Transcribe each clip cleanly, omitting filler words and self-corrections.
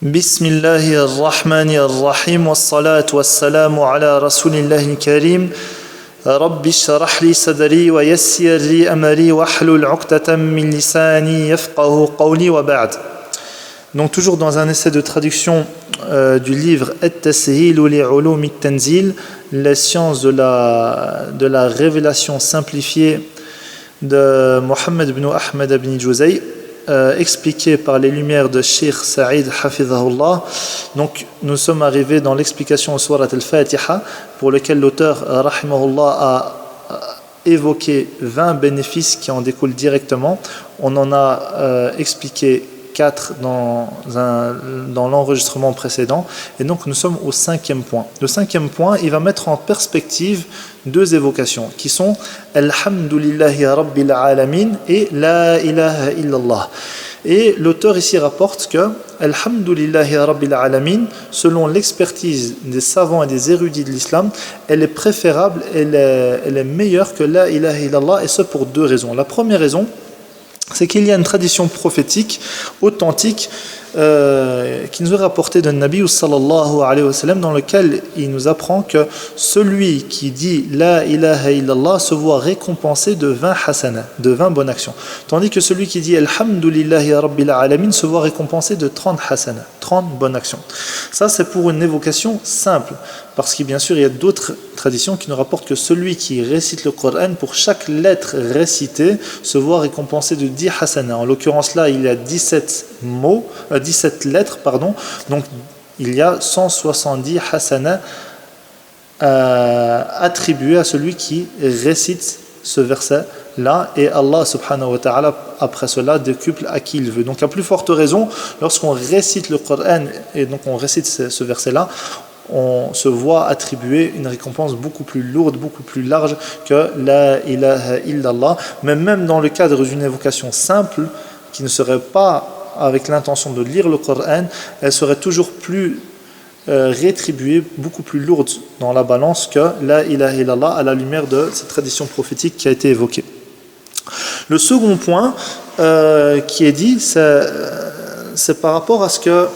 بسم الله الرحمن الرحيم والصلاة والسلام على رسول الله الكريم رب اشرح لي صدري ويسر لي أمري واحلل عقدة من لساني يفقه قولي وبعد. Donc toujours dans un essai de traduction du livre At-Tasheel li Ulum at-Tanzil, les sciences de la révélation simplifiée de Mohammed ibn Ahmed ibn Juzay, expliqué par les lumières de Cheikh Saïd Hafizahullah. Donc nous sommes arrivés dans l'explication de Surat al-Fatiha, pour lequel l'auteur Rahimahullah a évoqué 20 bénéfices qui en découlent directement. On en a expliqué 4 dans l'enregistrement précédent, et donc nous sommes au 5e point. Le 5e point, il va mettre en perspective 2 évocations qui sont Alhamdulillahi Rabbil Alamin et La ilaha illallah. Et l'auteur ici rapporte que Alhamdulillahi Rabbil Alamin, selon l'expertise des savants et des érudits de l'islam, elle est préférable, elle est meilleure que La ilaha illallah, et ce pour 2 raisons. La première raison, c'est qu'il y a une tradition prophétique authentique qui nous est rapportée de Nabi sallallahu alayhi wa sallam, dans lequel il nous apprend que celui qui dit La ilaha illallah se voit récompensé de 20 hasana, de 20 bonnes actions, tandis que celui qui dit Alhamdulillahi Rabbil Alamin se voit récompensé de 30 hasana, 30 bonnes actions. Ça, c'est pour une évocation simple, parce que bien sûr il y a d'autres traditions qui nous rapportent que celui qui récite le Coran, pour chaque lettre récitée, se voit récompensé de 10 hasana. En l'occurrence là, il y a 17 lettres, donc il y a 170 hasana attribués à celui qui récite ce verset là, et Allah subhanahu wa ta'ala après cela décuple à qui il veut. Donc à plus forte raison, lorsqu'on récite le Coran et donc on récite ce verset là, on se voit attribuer une récompense beaucoup plus lourde, beaucoup plus large que La ilaha illallah. Mais même dans le cadre d'une évocation simple, qui ne serait pas avec l'intention de lire le Coran, elle serait toujours plus rétribuée, beaucoup plus lourde dans la balance que La ilaha illallah, à la lumière de cette tradition prophétique qui a été évoquée. Le second point qui est dit, c'est par rapport à ce que,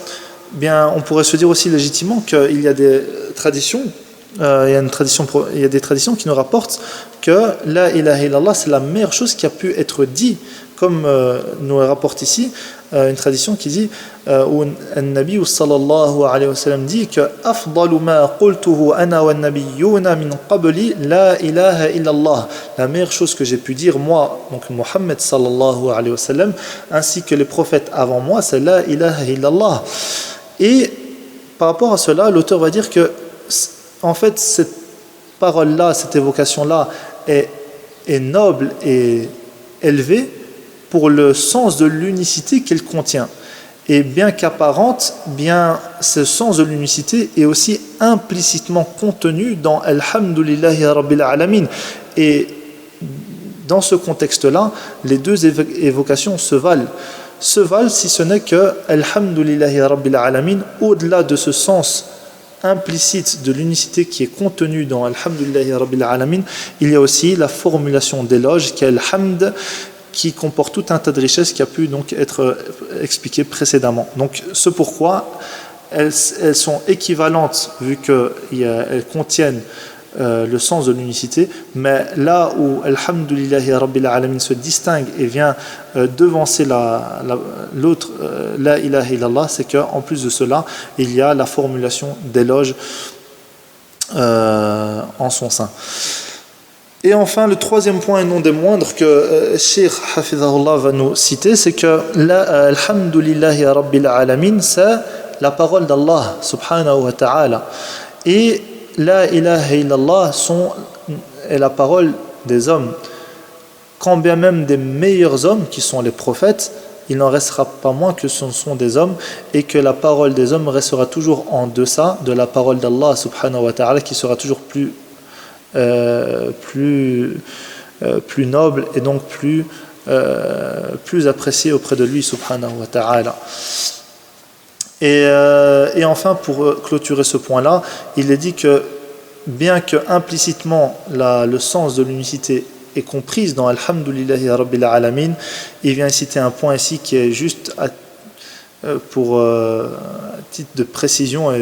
bien, on pourrait se dire aussi légitimement qu'il y a des traditions, il y a des traditions qui nous rapportent que La ilaha illallah, c'est la meilleure chose qui a pu être dit, comme nous rapporte ici une tradition qui dit où Nabi sallallahu alayhi wa sallam dit que afdalu ma qultuhu ana wa nabiyyuna min qabli la ilaha illallah, la meilleure chose que j'ai pu dire moi, donc Muhammad sallallahu alayhi wa sallam, ainsi que les prophètes avant moi, c'est la ilaha illallah. Et par rapport à cela, l'auteur va dire que en fait cette parole là, cette évocation là est noble et élevée pour le sens de l'unicité qu'elle contient. Et bien qu'apparente, bien ce sens de l'unicité est aussi implicitement contenu dans Alhamdulillahi Rabbil Alamin. Et dans ce contexte-là, les 2 évocations se valent, si ce n'est que Alhamdulillahi Rabbil Alamin, au-delà de ce sens implicite de l'unicité qui est contenue dans Alhamdulillahi Rabbil Alamin, il y a aussi la formulation d'éloge qui est Alhamd, qui comporte tout un tas de richesses qui a pu donc être expliqué précédemment. Donc ce pourquoi elles sont équivalentes, vu qu'elles contiennent le sens de l'unicité, mais là où Alhamdulillahi Rabbil Alamin se distingue et vient devancer l'autre La ilaha illallah, c'est qu'en plus de cela, il y a la formulation d'éloge en son sein. Et enfin, le 3e point, et non des moindres, que Cheikh Hafizahullah va nous citer, c'est que Alhamdulillahi Rabbil Alamin, c'est la parole d'Allah subhanahu wa ta'ala. Et La ilaha illallah est la parole des hommes. Quand bien même des meilleurs hommes, qui sont les prophètes, il n'en restera pas moins que ce sont des hommes, et que la parole des hommes restera toujours en deçà de la parole d'Allah subhanahu wa ta'ala, qui sera toujours plus noble et donc plus apprécié auprès de lui subhanahu wa ta'ala. Et enfin, pour clôturer ce point là, il est dit que bien que implicitement le sens de l'unicité est comprise dans Alhamdulillahi Rabbil Alamin, il vient citer un point ici qui est juste pour titre de précision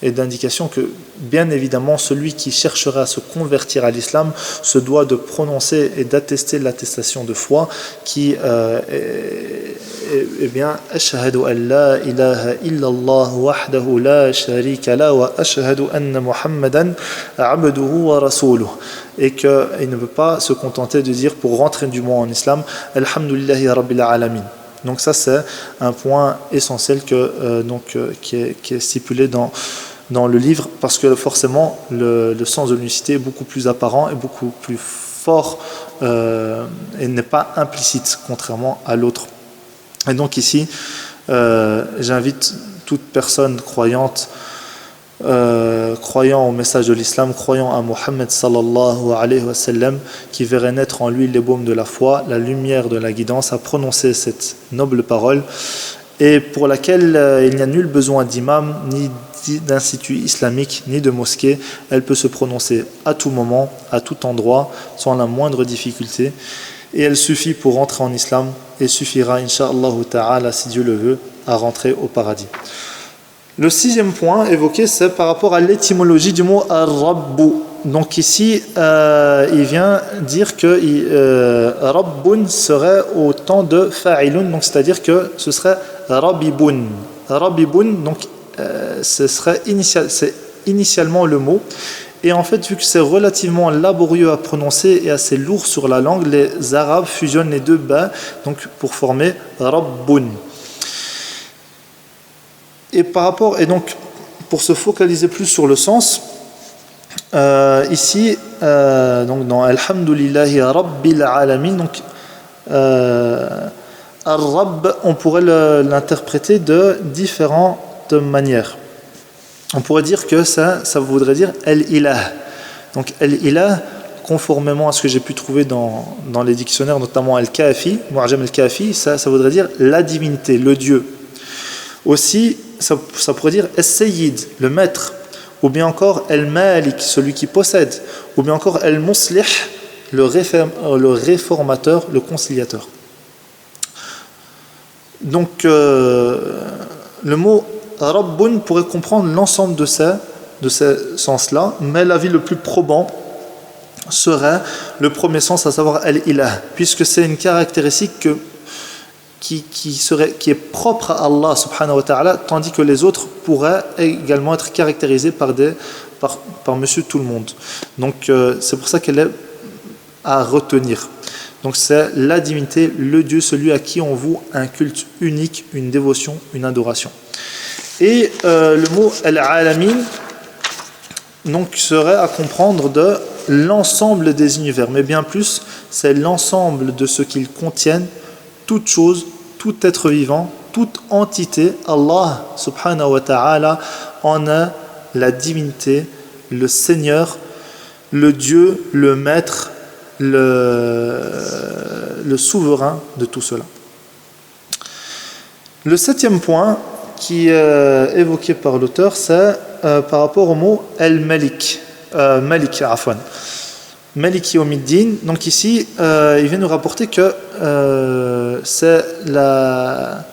et d'indication que bien évidemment celui qui cherchera à se convertir à l'islam se doit de prononcer et d'attester l'attestation de foi qui est bien ashhadu an la ilaha illallah wahdahu la sharika la wa ashhadu anna muhammadan abduhu wa rasuluh, et qu'il ne peut pas se contenter de dire pour rentrer du monde en islam alhamdulillahi rabbil alamin. Donc ça c'est un point essentiel qui est stipulé dans le livre, parce que forcément le sens de l'unicité est beaucoup plus apparent et beaucoup plus fort et n'est pas implicite contrairement à l'autre. Et donc ici j'invite toute personne croyante, croyant au message de l'islam, croyant à Mohammed sallallahu alayhi wa sallam, qui verrait naître en lui les baumes de la foi, la lumière de la guidance, à prononcer cette noble parole, et pour laquelle il n'y a nul besoin d'imam, ni d'institut islamique, ni de mosquée. Elle peut se prononcer à tout moment, à tout endroit, sans la moindre difficulté, et elle suffit pour rentrer en islam, et suffira, incha'Allah ta'ala, si Dieu le veut, à rentrer au paradis. Le sixième point évoqué, c'est par rapport à l'étymologie du mot Rabbu. Donc ici, il vient dire que Rabbun serait autant de fa'ilun, donc c'est-à-dire que ce serait Rabibun. Rabibun, donc ce serait c'est initialement le mot. Et en fait, vu que c'est relativement laborieux à prononcer et assez lourd sur la langue, les Arabes fusionnent les deux bas donc pour former Rabbun. Et donc pour se focaliser plus sur le sens, ici donc dans Alhamdulillahi Rabbil Alamin, donc Ar-Rabb, on pourrait l'interpréter de différentes manières. On pourrait dire que ça voudrait dire El-Ilah. Donc El-Ilah, conformément à ce que j'ai pu trouver dans les dictionnaires, notamment Al-Kafi, Mu'jam Al-Kafi, ça voudrait dire la divinité, le Dieu. Aussi, ça pourrait dire Es-Sayyid, le maître, ou bien encore El-Malik, celui qui possède, ou bien encore El-Muslih, le réformateur, le conciliateur. Donc, le mot Rabbun pourrait comprendre l'ensemble de ces sens-là, mais l'avis le plus probant serait le premier sens, à savoir El-Ilah, puisque c'est une caractéristique qui est propre à Allah subhanahu wa ta'ala, tandis que les autres pourraient également être caractérisés par monsieur tout le monde. Donc c'est pour ça qu'elle est à retenir. Donc c'est la divinité, le Dieu, celui à qui on voue un culte unique, une dévotion, une adoration. Et le mot Al-Alamin donc serait à comprendre de l'ensemble des univers, mais bien plus, c'est l'ensemble de ce qu'ils contiennent, toute chose, tout être vivant, toute entité. Allah subhanahu wa ta'ala en a la divinité, le Seigneur, le Dieu, le Maître, le souverain de tout cela. Le septième point qui est évoqué par l'auteur, c'est par rapport au mot El-Malik, Malik Afwan. Malik Yawmiddin. Donc ici, il vient nous rapporter que c'est la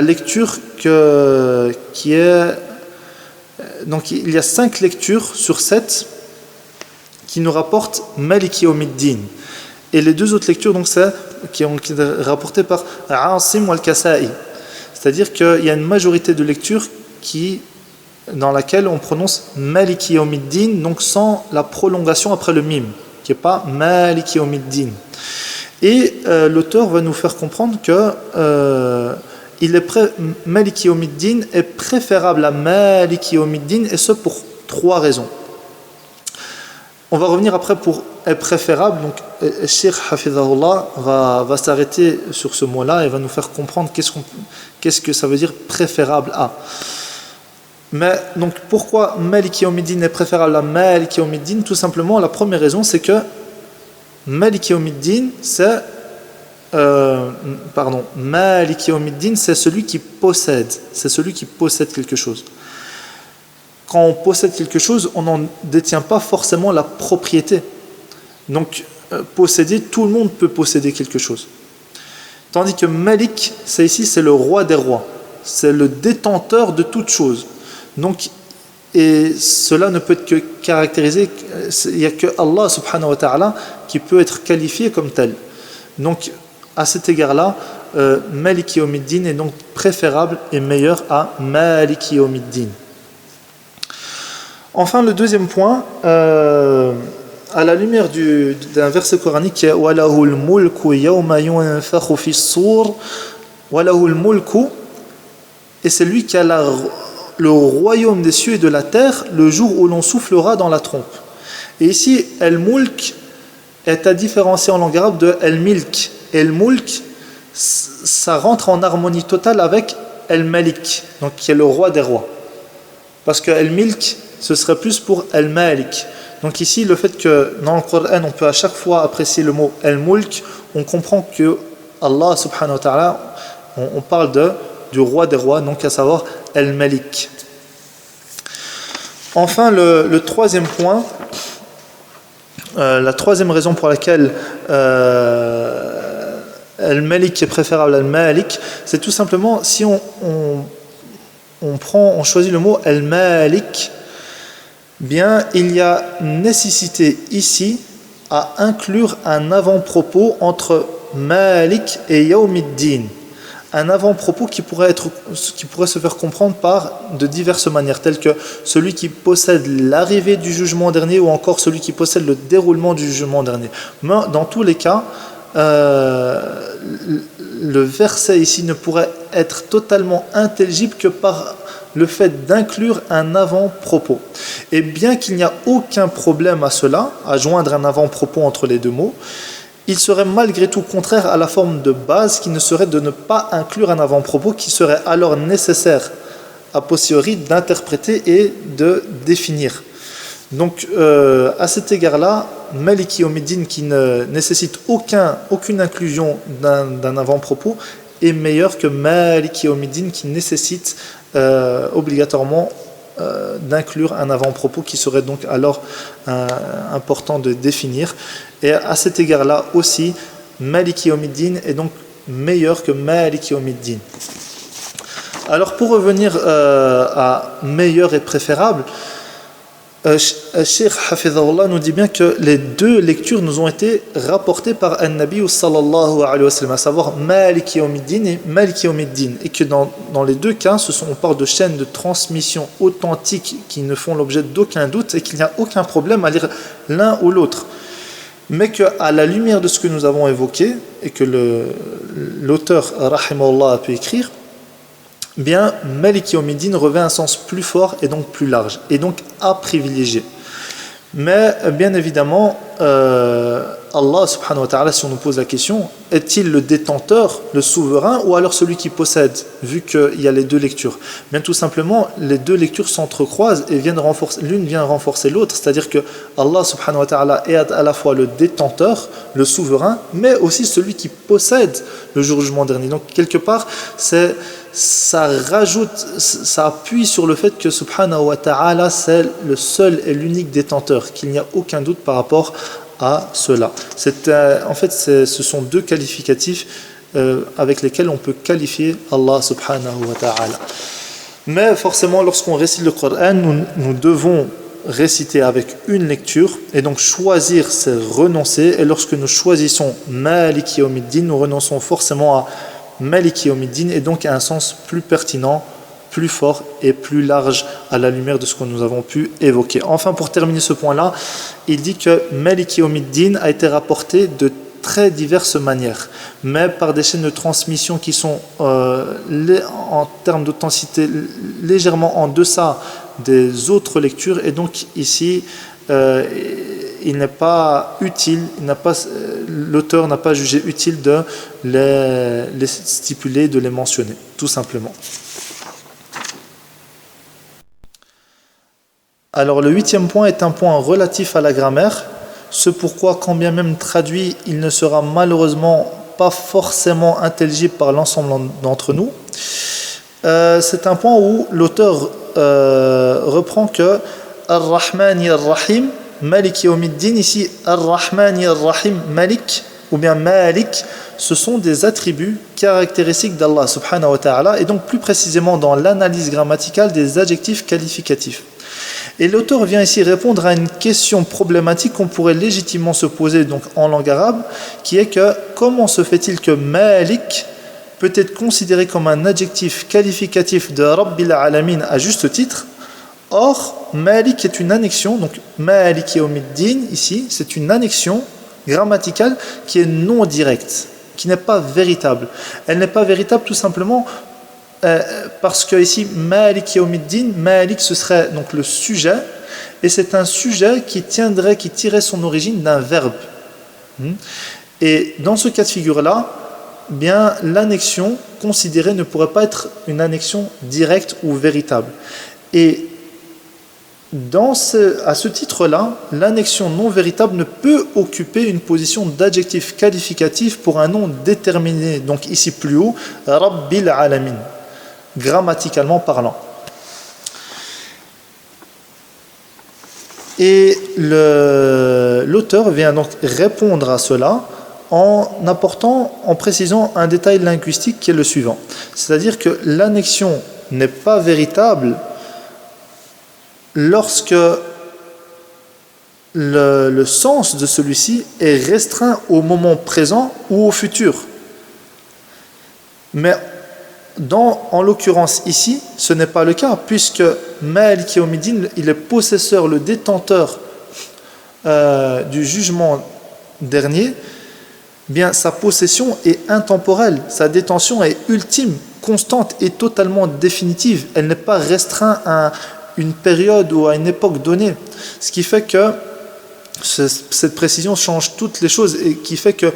lecture qui est... Donc il y a 5 lectures sur 7 qui nous rapportent Malik Yawmiddin. Et les 2 autres lectures, donc, qui sont rapportées par Asim wal-Kasa'i. C'est-à-dire qu'il y a une majorité de lectures dans laquelle on prononce Maliki Yawmiddin, donc sans la prolongation après le mim, qui n'est pas Maliki Yawmiddin. Et l'auteur va nous faire comprendre que Maliki Yawmiddin est préférable à Maliki Yawmiddin, et ce pour 3 raisons. On va revenir après pour est préférable. Donc Cheikh Hafizahullah va s'arrêter sur ce mot-là et va nous faire comprendre qu'est-ce que ça veut dire préférable à. Mais donc pourquoi Maliki Yawmiddin est préférable à Maliki Yawmiddin? Tout simplement, la première raison, c'est que Maliki Yawmiddin, Maliki Yawmiddin, c'est celui qui possède, quelque chose. Quand on possède quelque chose, on n'en détient pas forcément la propriété. Donc, posséder, tout le monde peut posséder quelque chose. Tandis que Malik, c'est ici, c'est le roi des rois. C'est le détenteur de toutes choses. Donc, et cela ne peut être que caractérisé, il n'y a que Allah subhanahu wa ta'ala qui peut être qualifié comme tel. Donc, à cet égard-là, Maliki Yawmiddin est donc préférable et meilleur à Maliki Yawmiddin. Enfin, le deuxième point, à la lumière d'un verset coranique qui est Walahul mulku yawma yunfakhu fis sur, Walahul mulku, et c'est lui qui a le royaume des cieux et de la terre le jour où l'on soufflera dans la trompe. Et ici, El-Mulk est à différencier en langue arabe de El-Milk. El-Mulk, ça rentre en harmonie totale avec El-Malik, donc qui est le roi des rois. Parce que El-Milk, ce serait plus pour El-Malik. Donc ici, le fait que dans le Coran, on peut à chaque fois apprécier le mot El-Mulk, on comprend que Allah subhanahu wa ta'ala, on parle du roi des rois, donc à savoir El-Malik. Enfin, le troisième point, la troisième raison pour laquelle El-Malik est préférable à El-Malik, c'est tout simplement si on choisit le mot El-Malik, bien il y a nécessité ici à inclure un avant-propos entre Malik et Yawmiddin. Un avant-propos qui pourrait se faire comprendre par de diverses manières, telles que celui qui possède l'arrivée du jugement dernier ou encore celui qui possède le déroulement du jugement dernier. Mais dans tous les cas, le verset ici ne pourrait être totalement intelligible que par le fait d'inclure un avant-propos. Et bien qu'il n'y a aucun problème à cela, à joindre un avant-propos entre les deux mots, il serait malgré tout contraire à la forme de base qui ne serait de ne pas inclure un avant-propos qui serait alors nécessaire a posteriori d'interpréter et de définir. Donc à cet égard-là, Maliki Yawmiddin qui ne nécessite aucune inclusion d'un avant-propos est meilleur que Maliki Yawmiddin qui nécessite obligatoirement d'inclure un avant-propos qui serait donc alors important de définir. Et à cet égard-là aussi, Maliki Yawmiddin est donc meilleur que Maliki Yawmiddin. Alors pour revenir à meilleur et préférable, Cheikh Hafidhahullah nous dit bien que les deux lectures nous ont été rapportées par An-Nabi sallallahu alayhi wa sallam, à savoir Maliki Yawmiddin et Maliki Yawmiddin, et que dans les deux cas, on parle de chaînes de transmission authentiques qui ne font l'objet d'aucun doute et qu'il n'y a aucun problème à lire l'un ou l'autre. Mais qu'à la lumière de ce que nous avons évoqué et que l'auteur rahimahullah a pu écrire, bien Maliki Yawmiddin revêt un sens plus fort et donc plus large et donc à privilégier. Mais bien évidemment, Allah subhanahu wa ta'ala, si on nous pose la question, est-il le détenteur, le souverain, ou alors celui qui possède, vu qu'il y a les deux lectures? Bien tout simplement, les deux lectures s'entrecroisent et l'une vient renforcer l'autre, c'est-à-dire que Allah subhanahu wa ta'ala est à la fois le détenteur, le souverain, mais aussi celui qui possède le jour du jugement dernier. Donc quelque part, ça appuie sur le fait que subhanahu wa ta'ala c'est le seul et l'unique détenteur, qu'il n'y a aucun doute par rapport à cela. En fait, ce sont deux qualificatifs avec lesquels on peut qualifier Allah subhanahu wa ta'ala. Mais forcément, lorsqu'on récite le Coran, nous devons réciter avec une lecture et donc choisir, c'est renoncer. Et lorsque nous choisissons Maliki Yawmiddin, nous renonçons forcément à Maliki Yawmiddin et donc à un sens plus pertinent, plus fort et plus large à la lumière de ce que nous avons pu évoquer. Enfin, pour terminer ce point-là, il dit que Maliki Yawmiddin a été rapporté de très diverses manières, mais par des chaînes de transmission qui sont en termes d'authenticité légèrement en deçà des autres lectures, et donc ici il n'est pas utile, l'auteur n'a pas jugé utile de les stipuler, de les mentionner, tout simplement. Alors le 8e point est un point relatif à la grammaire, ce pourquoi quand bien même traduit, il ne sera malheureusement pas forcément intelligible par l'ensemble d'entre nous. C'est un point où l'auteur reprend que Ar-Rahmani Ar-Rahim, Maliki Yawmiddin, ici Ar-Rahmani Ar-Rahim Malik, ou bien Malik, ce sont des attributs caractéristiques d'Allah subhanahu wa ta'ala, et donc plus précisément dans l'analyse grammaticale des adjectifs qualificatifs. Et l'auteur vient ici répondre à une question problématique qu'on pourrait légitimement se poser donc en langue arabe, qui est que comment se fait-il que Malik peut être considéré comme un adjectif qualificatif de Rabbil Alamin à juste titre. Or, Malik est une annexion, donc Malik Yawmiddin ici, c'est une annexion grammaticale qui est non directe, qui n'est pas véritable. Elle n'est pas véritable tout simplement parce que ici Malik Yawmiddin, Malik ce serait donc le sujet, et c'est un sujet qui tirerait son origine d'un verbe. Et dans ce cas de figure-là, bien l'annexion considérée ne pourrait pas être une annexion directe ou véritable. Et à ce titre-là, l'annexion non véritable ne peut occuper une position d'adjectif qualificatif pour un nom déterminé, donc ici plus haut, Rabbil Alamin, grammaticalement parlant. Et l'auteur vient donc répondre à cela en précisant un détail linguistique qui est le suivant. C'est-à-dire que l'annexion n'est pas véritable lorsque le sens de celui-ci est restreint au moment présent ou au futur. Mais en l'occurrence ici, ce n'est pas le cas, puisque Malik Yawmiddin, il est possesseur, le détenteur du jugement dernier. Bien, sa possession est intemporelle, sa détention est ultime, constante et totalement définitive. Elle n'est pas restreinte à une période ou à une époque donnée. Ce qui fait que cette précision change toutes les choses et qui fait que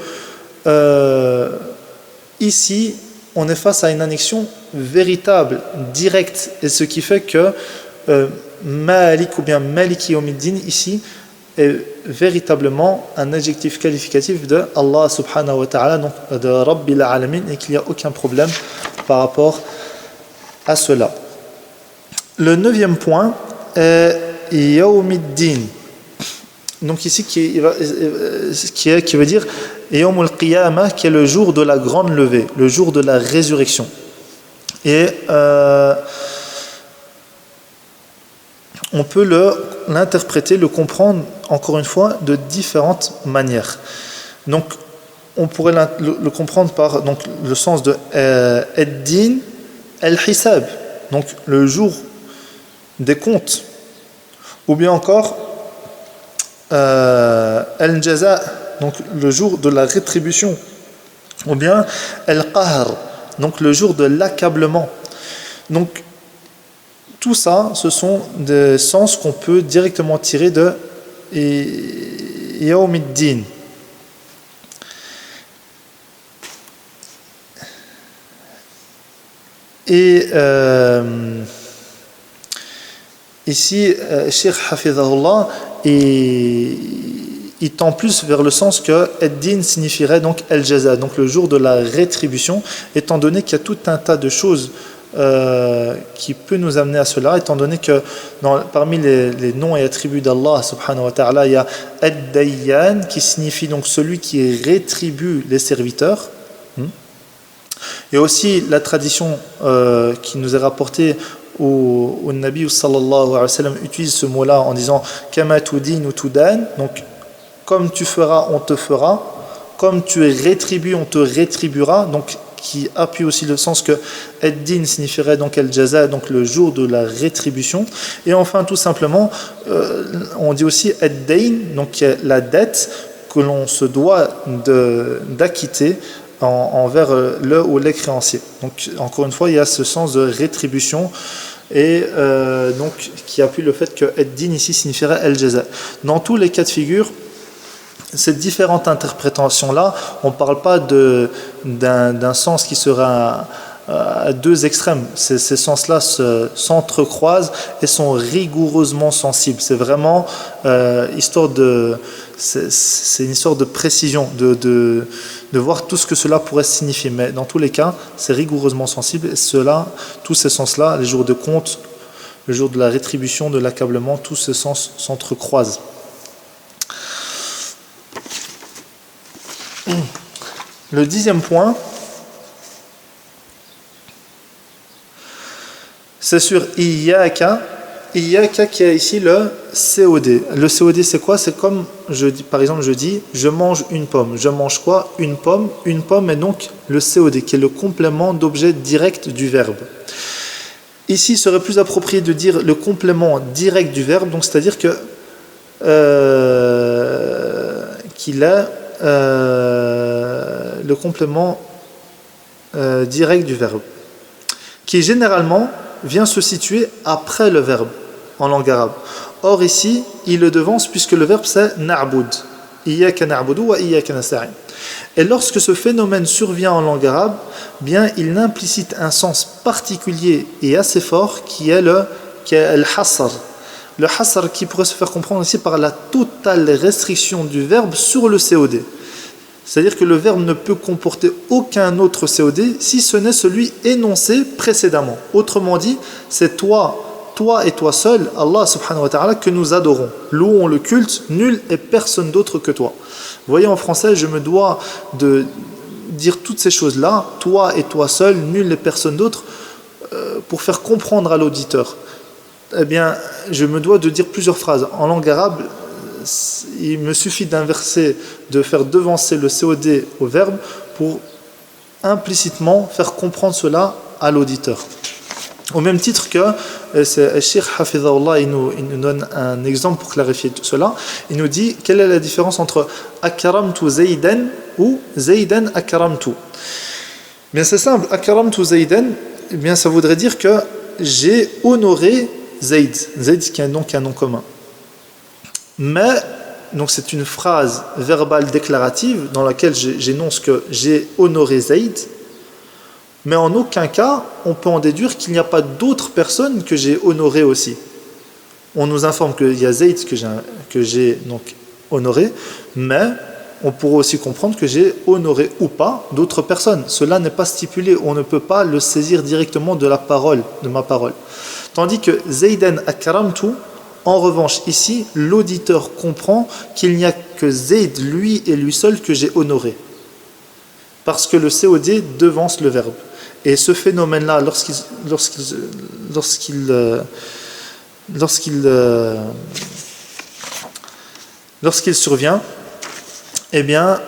ici, on est face à une annexion véritable, directe. Et ce qui fait que Malik ou bien Maliki Yawmiddin ici est véritablement un adjectif qualificatif de Allah subhanahu wa ta'ala, donc de Rabbil Alamin, et qu'il n'y a aucun problème par rapport à cela. Le 9e point est Yawmiddin. Donc ici qui veut dire Yawmul Qiyamah, qui est le jour de la grande levée, le jour de la résurrection. Et on peut l'interpréter, le comprendre, encore une fois, de différentes manières. Donc, on pourrait le comprendre par donc, le sens de Ad-Din al-Hisab, donc le jour des comptes, ou bien encore Al-Jaza, donc le jour de la rétribution, ou bien Al-Qahr, donc le jour de l'accablement. Donc, tout ça, ce sont des sens qu'on peut directement tirer de Yawmiddin. Et ici, Cheikh Hafizahullah, il tend plus vers le sens que Ad-Din signifierait donc Al-Jaza, donc le jour de la rétribution, étant donné qu'il y a tout un tas de choses qui peut nous amener à cela, étant donné que parmi les noms et attributs d'Allah subhanahu wa ta'ala, il y a Ad-Dayyan, qui signifie donc celui qui rétribue les serviteurs. Et aussi la tradition qui nous est rapportée où Nabi sallallahu alayhi wa sallam utilise ce mot-là en disant Kama tudin ou tudan, donc comme tu feras, on te fera, comme tu es rétribué, on te rétribuera, donc qui appuie aussi le sens que Ad-Din signifierait donc Al-Jaza, donc le jour de la rétribution. Et enfin, tout simplement, on dit aussi Ad-Dayn, donc la dette que l'on se doit d'acquitter envers le ou les créanciers. Donc, encore une fois, il y a ce sens de rétribution et donc qui appuie le fait que Ad-Din ici signifierait Al-Jaza. Dans tous les cas de figure, ces différentes interprétations-là, on ne parle pas d'un sens qui sera à deux extrêmes. Ces sens-là s'entrecroisent et sont rigoureusement sensibles. C'est vraiment c'est une histoire de précision, de voir tout ce que cela pourrait signifier. Mais dans tous les cas, c'est rigoureusement sensible. Et tous ces sens-là, les jours de compte, le jour de la rétribution, de l'accablement, tous ces sens s'entrecroisent. Le 10e point, c'est sur Iyaka. Iyaka qui a ici le COD. Le COD c'est quoi? C'est comme, par exemple je dis, je mange une pomme. Je mange quoi? Une pomme. Une pomme est donc le COD, qui est le complément d'objet direct du verbe. Ici, il serait plus approprié de dire le complément direct du verbe, donc c'est-à-dire que qu'il est le complément direct du verbe, qui généralement vient se situer après le verbe en langue arabe. Or ici, il le devance puisque le verbe c'est na'bud. Iyyaka na'budu wa iyyaka nasta'in. Et lorsque ce phénomène survient en langue arabe, bien il implicite un sens particulier et assez fort qui est le hasr. Le hasr qui pourrait se faire comprendre ici par la totale restriction du verbe sur le COD. C'est-à-dire que le verbe ne peut comporter aucun autre COD si ce n'est celui énoncé précédemment. Autrement dit, c'est toi et toi seul, Allah subhanahu wa ta'ala, que nous adorons. Louons le culte, nul et personne d'autre que toi. Vous voyez, en français, je me dois de dire toutes ces choses-là, toi et toi seul, nul et personne d'autre, pour faire comprendre à l'auditeur. Eh bien, je me dois de dire plusieurs phrases. En langue arabe, il me suffit d'inverser, de faire devancer le COD au verbe pour implicitement faire comprendre cela à l'auditeur. Au même titre que le Cheikh Hafizahullah, il nous donne un exemple pour clarifier tout cela. Il nous dit quelle est la différence entre akramtu Zaydan ou Zaydan akramtu. Bien c'est simple, akramtu Zaydan, eh bien ça voudrait dire que j'ai honoré Zayd, qui est donc un nom commun. Mais, donc c'est une phrase verbale déclarative dans laquelle j'énonce que j'ai honoré Zayd, mais en aucun cas on peut en déduire qu'il n'y a pas d'autres personnes que j'ai honorées aussi. On nous informe qu'il y a Zayd que j'ai donc honoré, mais on pourrait aussi comprendre que j'ai honoré ou pas d'autres personnes. Cela n'est pas stipulé, on ne peut pas le saisir directement de ma parole. Tandis que Zaydan akramtu, en revanche, ici, l'auditeur comprend qu'il n'y a que Zayd, lui et lui seul, que j'ai honoré. Parce que le COD devance le verbe. Et ce phénomène-là, lorsqu'il survient, eh bien,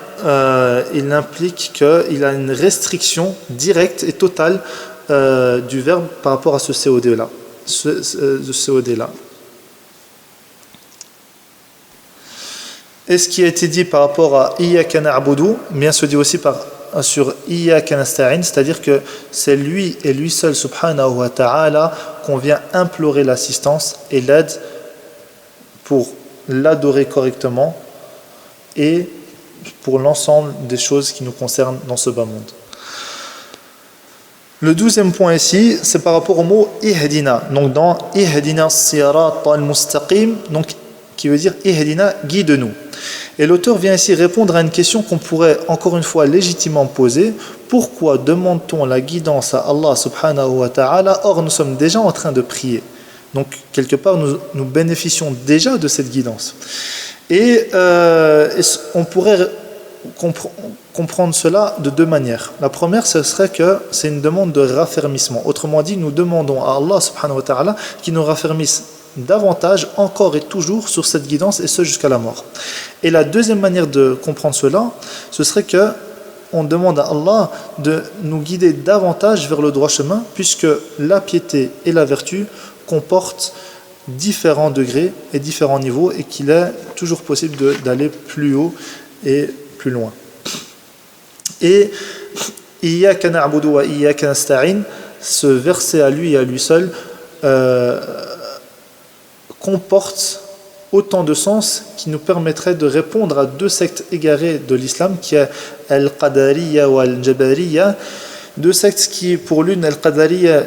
il implique qu'il a une restriction directe et totale du verbe par rapport à ce COD-là. Et ce qui a été dit par rapport à Iyyaka na'budu, bien se dit aussi sur Iyyaka nasta'in, c'est-à-dire que c'est lui et lui seul, subhanahu wa ta'ala, qu'on vient implorer l'assistance et l'aide pour l'adorer correctement et pour l'ensemble des choses qui nous concernent dans ce bas monde. Le 12e point ici, c'est par rapport au mot ihdina. Donc dans ihdina sirat al-mustaqim, donc qui veut dire ihdina, guide-nous. Et l'auteur vient ici répondre à une question qu'on pourrait encore une fois légitimement poser. Pourquoi demande-t-on la guidance à Allah subhanahu wa ta'ala, or nous sommes déjà en train de prier? Donc quelque part nous bénéficions déjà de cette guidance. Et on pourrait comprendre cela de deux manières. La première, ce serait que c'est une demande de raffermissement. Autrement dit, nous demandons à Allah subhanahu wa ta'ala qu'il nous raffermisse davantage, encore et toujours, sur cette guidance, et ce jusqu'à la mort. Et la deuxième manière de comprendre cela, ce serait que on demande à Allah de nous guider davantage vers le droit chemin, puisque la piété et la vertu comportent différents degrés et différents niveaux, et qu'il est toujours possible d'aller plus haut et plus loin. Et Iyyaka na'budu wa iyyaka nasta'in, ce verset à lui et à lui seul comporte autant de sens qui nous permettrait de répondre à deux sectes égarées de l'islam, qui est Al-Qadariyya ou Al-Jabariyya. Deux sectes qui, pour l'une, Al-Qadariyya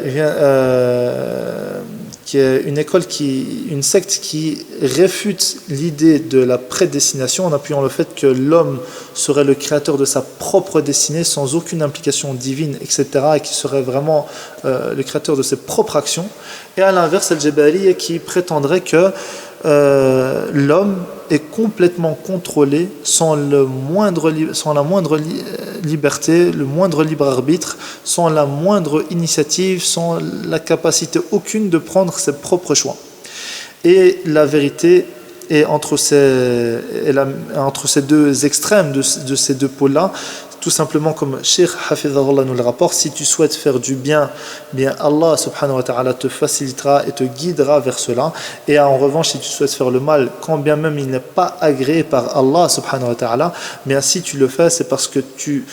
qui est une secte qui réfute l'idée de la prédestination en appuyant le fait que l'homme serait le créateur de sa propre destinée sans aucune implication divine, etc., et qui serait vraiment le créateur de ses propres actions. Et à l'inverse, Al-Jabariyya qui prétendrait que l'homme est complètement contrôlé sans la moindre liberté, le moindre libre arbitre, sans la moindre initiative, sans la capacité aucune de prendre ses propres choix. Et la vérité est entre ces deux extrêmes de ces deux pôles-là. Tout simplement comme Cheikh Hafizahullah nous le rapporte, si tu souhaites faire du bien, bien Allah subhanahu wa ta'ala te facilitera et te guidera vers cela. Et en revanche, si tu souhaites faire le mal, quand bien même il n'est pas agréé par Allah subhanahu wa ta'ala, bien si tu le fais, c'est parce que tu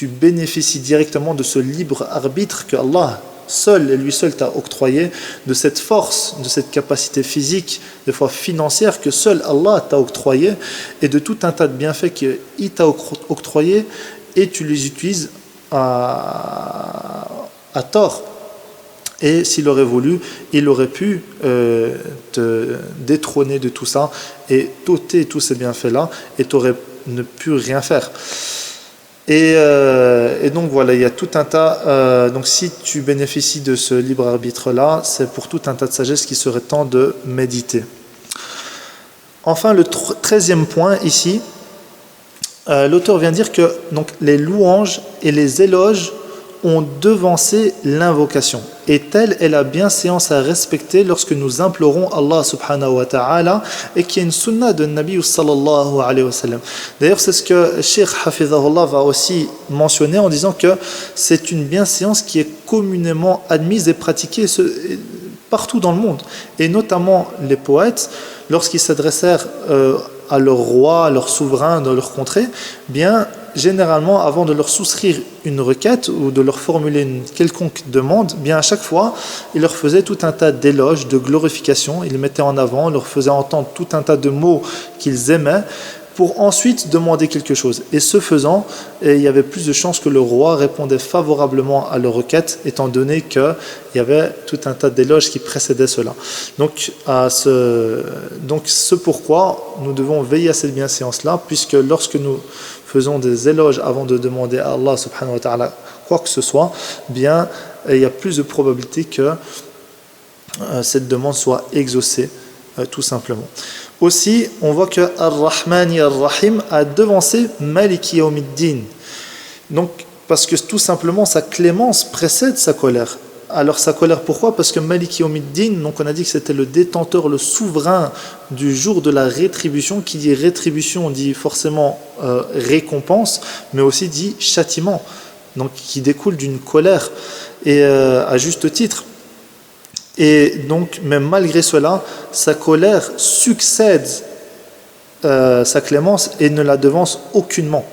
bénéficies directement de ce libre arbitre que Allah seul et lui seul t'a octroyé, de cette force, de cette capacité physique, des fois financière que seul Allah t'a octroyé, et de tout un tas de bienfaits qu'il t'a octroyé, et tu les utilises à tort. Et s'il aurait voulu, il aurait pu te détrôner de tout ça et t'ôter tous ces bienfaits-là, et tu aurais ne pu rien faire. Et donc voilà, il y a tout un tas. Donc si tu bénéficies de ce libre arbitre-là, c'est pour tout un tas de sagesse qu'il serait temps de méditer. Enfin, le 13e point ici, l'auteur vient dire que donc, les louanges et les éloges ont devancé l'invocation. Et telle est la bienséance à respecter lorsque nous implorons Allah subhanahu wa ta'ala, et qui est une sunna de Nabi sallallahu alayhi wa sallam. D'ailleurs, c'est ce que Cheikh Hafizahullah va aussi mentionner en disant que c'est une bienséance qui est communément admise et pratiquée partout dans le monde. Et notamment les poètes, lorsqu'ils s'adressèrent à leur roi, à leur souverain dans leur contrée, bien généralement avant de leur souscrire une requête ou de leur formuler une quelconque demande, bien à chaque fois ils leur faisaient tout un tas d'éloges, de glorifications, ils les mettaient en avant, leur faisaient entendre tout un tas de mots qu'ils aimaient pour ensuite demander quelque chose. Et ce faisant, il y avait plus de chances que le roi répondait favorablement à leur requête, étant donné qu'il y avait tout un tas d'éloges qui précédaient cela. Donc ce pourquoi nous devons veiller à cette bienséance-là, puisque lorsque nous faisons des éloges avant de demander à Allah subhanahu wa ta'ala quoi que ce soit, bien il y a plus de probabilité que cette demande soit exaucée, tout simplement. Aussi, on voit que Ar-Rahman et Ar-Rahim a devancé Maliki Yawmiddin. Donc, parce que tout simplement sa clémence précède sa colère. Alors sa colère, pourquoi ? Parce que Maliki Yawmiddin, donc on a dit que c'était le détenteur, le souverain du jour de la rétribution. Qui dit rétribution dit forcément récompense, mais aussi dit châtiment, donc qui découle d'une colère, et à juste titre. Et donc, même malgré cela, sa colère succède sa clémence et ne la devance aucunement.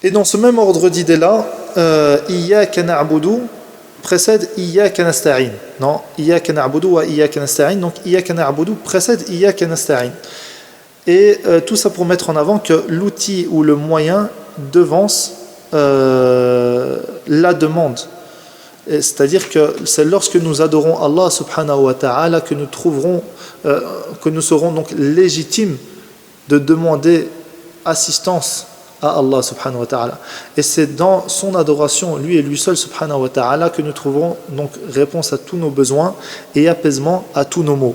Et dans ce même ordre d'idée-là, Iyyaka na'budu précède Iyyaka nasta'in. Non, Iyyaka na'budu wa Iyyaka nasta'in. Donc, Iyyaka na'budu précède Iyyaka nasta'in. Et tout ça pour mettre en avant que l'outil ou le moyen devance la demande. C'est-à-dire que c'est lorsque nous adorons Allah subhanahu wa ta'ala que nous serons donc légitimes de demander assistance à Allah subhanahu wa ta'ala. Et c'est dans son adoration, lui et lui seul subhanahu wa ta'ala, que nous trouverons donc réponse à tous nos besoins et apaisement à tous nos maux.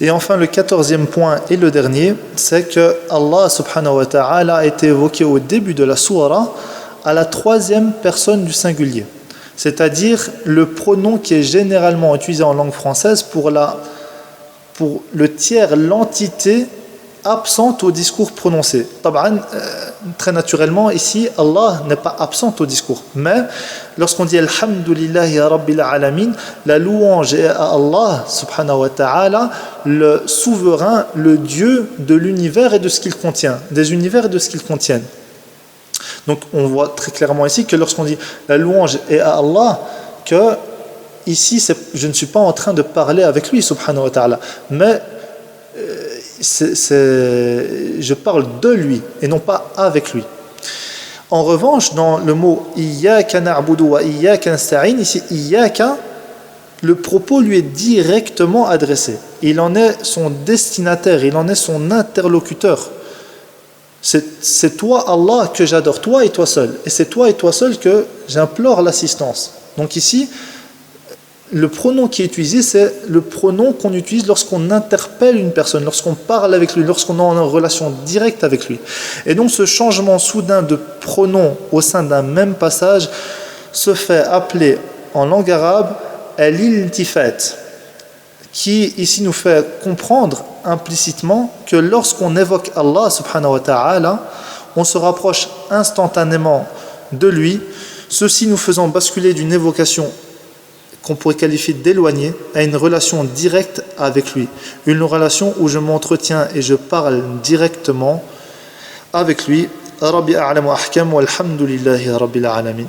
Et enfin, le 14e point et le dernier, c'est que Allah subhanahu wa ta'ala a été évoqué au début de la sourate à la 3e personne du singulier. C'est-à-dire le pronom qui est généralement utilisé en langue française pour le tiers, l'entité absente au discours prononcé. Très naturellement, ici, Allah n'est pas absent au discours. Mais lorsqu'on dit Alhamdulillahi Rabbil Alamin, la louange est à Allah subhanahu wa ta'ala, le souverain, le Dieu de l'univers et de ce qu'il contient, des univers et de ce qu'ils contiennent. Donc on voit très clairement ici que lorsqu'on dit la louange est à Allah, que ici je ne suis pas en train de parler avec lui subhanahu wa ta'ala, mais je parle de lui et non pas avec lui. En revanche, dans le mot Iyyaka na'budu wa Iyyaka nasta'in, ici Iyyaka, le propos lui est directement adressé. Il en est son destinataire, il en est son interlocuteur. C'est toi Allah que j'adore, toi et toi seul. Et c'est toi et toi seul que j'implore l'assistance. Donc ici, le pronom qui est utilisé, c'est le pronom qu'on utilise lorsqu'on interpelle une personne, lorsqu'on parle avec lui, lorsqu'on est en relation directe avec lui. Et donc ce changement soudain de pronom au sein d'un même passage se fait appeler en langue arabe al-iltifat, qui ici nous fait comprendre implicitement que lorsqu'on évoque Allah subhanahu wa ta'ala, on se rapproche instantanément de lui, ceci nous faisant basculer d'une évocation qu'on pourrait qualifier d'éloignée à une relation directe avec lui, une relation où je m'entretiens et je parle directement avec lui. Rabbi a'lam wa ahkam walhamdulillahi rabbil alamin.